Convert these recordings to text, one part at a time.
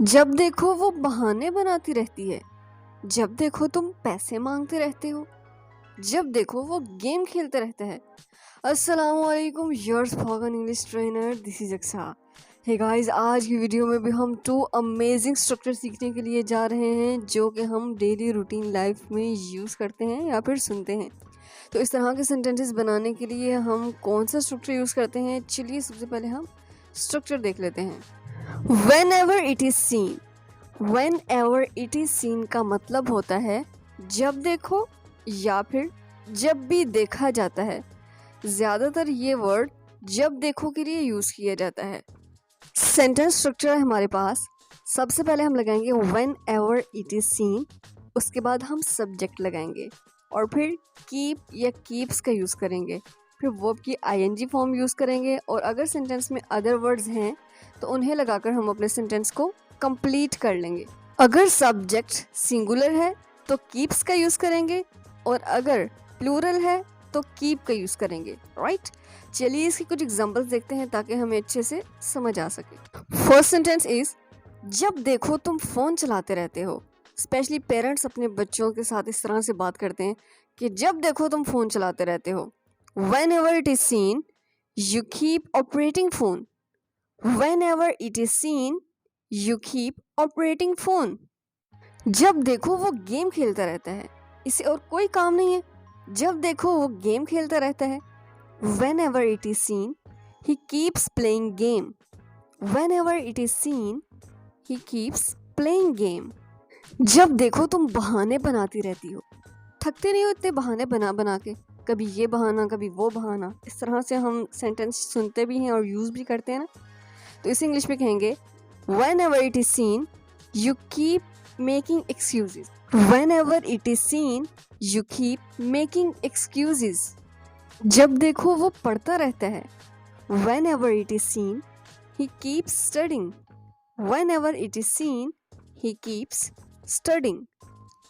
जब देखो वो बहाने बनाती रहती है। जब देखो तुम पैसे मांगते रहते हो। जब देखो वो गेम खेलते रहते हैं। अस्सलामुअलैकुम, योर्स फॉगन English trainer, this is Aqsa. Hey guys, आज की वीडियो में भी हम 2 अमेजिंग स्ट्रक्चर सीखने के लिए जा रहे हैं जो कि हम डेली रूटीन लाइफ में यूज़ करते हैं या फिर सुनते हैं। तो इस तरह के सेंटेंसेस बनाने के लिए हम कौन सा स्ट्रक्चर यूज़ करते हैं, चलिए सबसे पहले हम स्ट्रक्चर देख लेते हैं। Whenever it is seen, whenever it is seen का मतलब होता है जब देखो या फिर जब भी देखा जाता है। ज़्यादातर ये वर्ड जब देखो के लिए यूज़ किया जाता है। सेंटेंस स्ट्रक्चर है हमारे पास। सबसे पहले हम लगाएंगे whenever it is seen, उसके बाद हम सब्जेक्ट लगाएंगे और फिर कीप या कीप्स का यूज़ करेंगे, फिर वर्ब की आईएनजी फॉर्म यूज़ करेंगे और अगर सेंटेंस में अदर वर्ड्स हैं तो उन्हें लगाकर हम अपने सेंटेंस को कंप्लीट कर लेंगे। अगर सब्जेक्ट सिंगुलर है तो कीप्स का यूज़ करेंगे और अगर प्लूरल है तो कीप का यूज़ करेंगे, राइट? चलिए इसके कुछ एग्जांपल्स देखते हैं ताकि हमें अच्छे से समझ आ सके। फर्स्ट सेंटेंस इज, जब देखो तुम फ़ोन चलाते रहते हो। स्पेशली पेरेंट्स अपने बच्चों के साथ इस तरह से बात करते हैं कि जब देखो तुम फ़ोन चलाते रहते हो। Whenever it is seen, you keep operating phone. Whenever it is seen, you keep operating phone. जब देखो वो गेम खेलता रहता है, इसे और कोई काम नहीं है। जब देखो वो गेम खेलता रहता है। Whenever it is seen, he keeps playing game. Whenever it is seen, he keeps playing game. जब देखो तुम बहाने बनाती रहती हो। थकते नहीं हो इतने बहाने बना बना के, कभी ये बहाना कभी वो बहाना। इस तरह से हम सेंटेंस सुनते भी हैं और यूज़ भी करते हैं ना। तो इसे इंग्लिश में कहेंगे whenever it is seen, you keep making excuses. Whenever it is seen, you keep making excuses. जब देखो वो पढ़ता रहता है। Whenever it is seen, he keeps studying. Whenever it is seen, he keeps studying.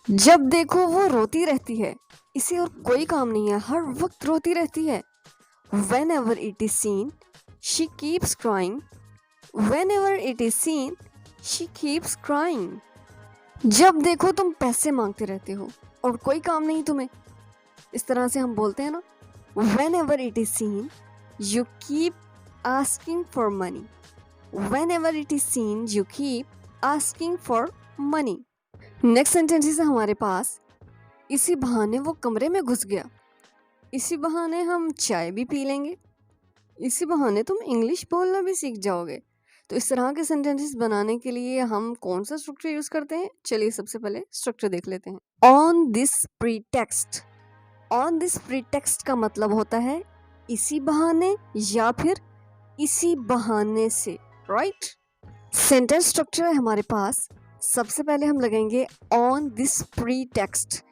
जब देखो वो रोती रहती है। इसे और कोई काम नहीं है, हर वक्त रोती रहती है। Whenever it is seen, she keeps crying. Whenever it is seen, she keeps crying. जब देखो तुम पैसे मांगते रहते हो और कोई काम नहीं तुम्हें। इस तरह से हम बोलते हैं ना, Whenever it is seen, you keep asking for money. Whenever it is seen, you keep asking for money. Next sentences है हमारे पास, इसी बहाने वो कमरे में घुस गया। इसी बहाने हम चाय भी पी लेंगे। इसी बहाने तुम इंग्लिश बोलना भी सीख जाओगे। तो इस तरह के सेंटेंसेस बनाने के लिए हम कौन सा स्ट्रक्चर यूज करते हैं, चलिए सबसे पहले स्ट्रक्चर देख लेते हैं। On this pretext. On this pretext का मतलब होता है इसी बहाने या फिर इसी बहाने से, राइट? सेंटेंस स्ट्रक्चर है हमारे पास। सबसे पहले हम लगाएंगे on this pretext.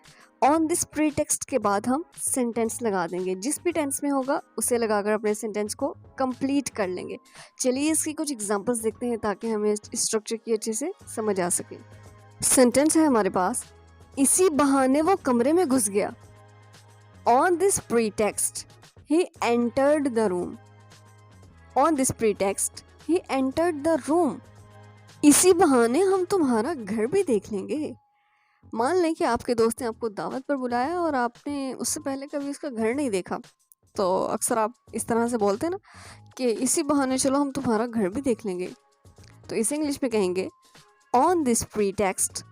On this pretext के बाद हम सेंटेंस लगा देंगे, जिस भी टेंस में होगा उसे लगाकर अपने सेंटेंस को कंप्लीट कर लेंगे। चलिए इसकी कुछ एग्जांपल्स देखते हैं ताकि हमें इस स्ट्रक्चर की अच्छे से समझ आ सके। सेंटेंस है हमारे पास, इसी बहाने वो कमरे में घुस गया। On this pretext he entered the room. On this pretext he entered the room. इसी बहाने हम तुम्हारा घर भी देख लेंगे। मान लें कि आपके दोस्त ने आपको दावत पर बुलाया और आपने उससे पहले कभी उसका घर नहीं देखा, तो अक्सर आप इस तरह से बोलते हैं ना कि इसी बहाने चलो हम तुम्हारा घर भी देख लेंगे। तो इसे इंग्लिश में कहेंगे on this pretext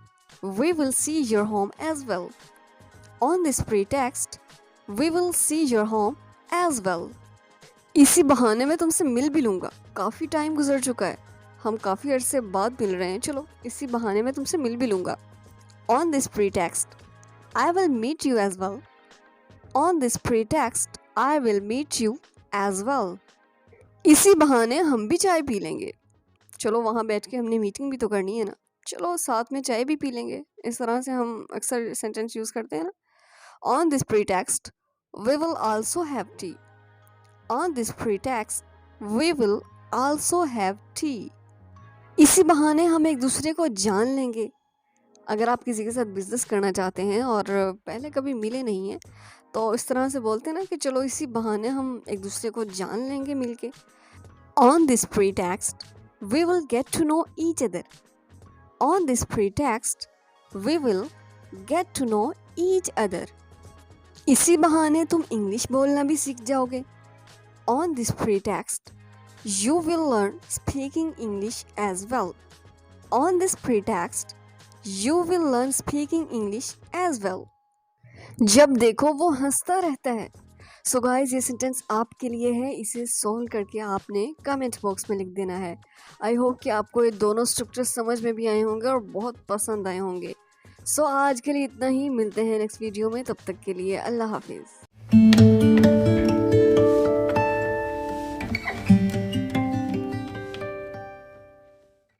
we will see your home as well. On this pretext we will see your home as well. इसी बहाने मैं तुमसे मिल भी लूँगा, काफ़ी टाइम गुजर चुका है, हम काफ़ी अरसे बाद मिल रहे हैं, चलो इसी बहाने मैं तुमसे मिल भी लूँगा। On this pretext, I will meet you as well. On this pretext, I will meet you as well. इसी बहाने हम भी चाय पी लेंगे। चलो वहाँ बैठ के हमने मीटिंग भी तो करनी है ना, चलो साथ में चाय भी पी लेंगे। इस तरह से हम अक्सर सेंटेंस यूज़ करते हैं ना। On this pretext, we will also have tea. On this pretext, we will also have tea. इसी बहाने हम एक दूसरे को जान लेंगे। अगर आप किसी के साथ बिजनेस करना चाहते हैं और पहले कभी मिले नहीं हैं, तो इस तरह से बोलते हैं ना कि चलो इसी बहाने हम एक दूसरे को जान लेंगे मिलके। On this pretext we will get to know each other. On this pretext, we will get to know each other. इसी बहाने तुम इंग्लिश बोलना भी सीख जाओगे. On this pretext, you will learn speaking English as well. On this pretext, you will learn speaking English as well. जब देखो वो हंसता रहता है. सो गाइज ये सेंटेंस आपके लिए है. इसे सॉल्व करके आपने कमेंट बॉक्स में लिख देना है. आई होप कि आपको ये दोनों स्ट्रक्चर समझ में भी आए होंगे और बहुत पसंद आए होंगे. सो आज के लिए इतना ही. मिलते हैं नेक्स्ट वीडियो में. तब तक के लिए अल्लाह हाफिज़.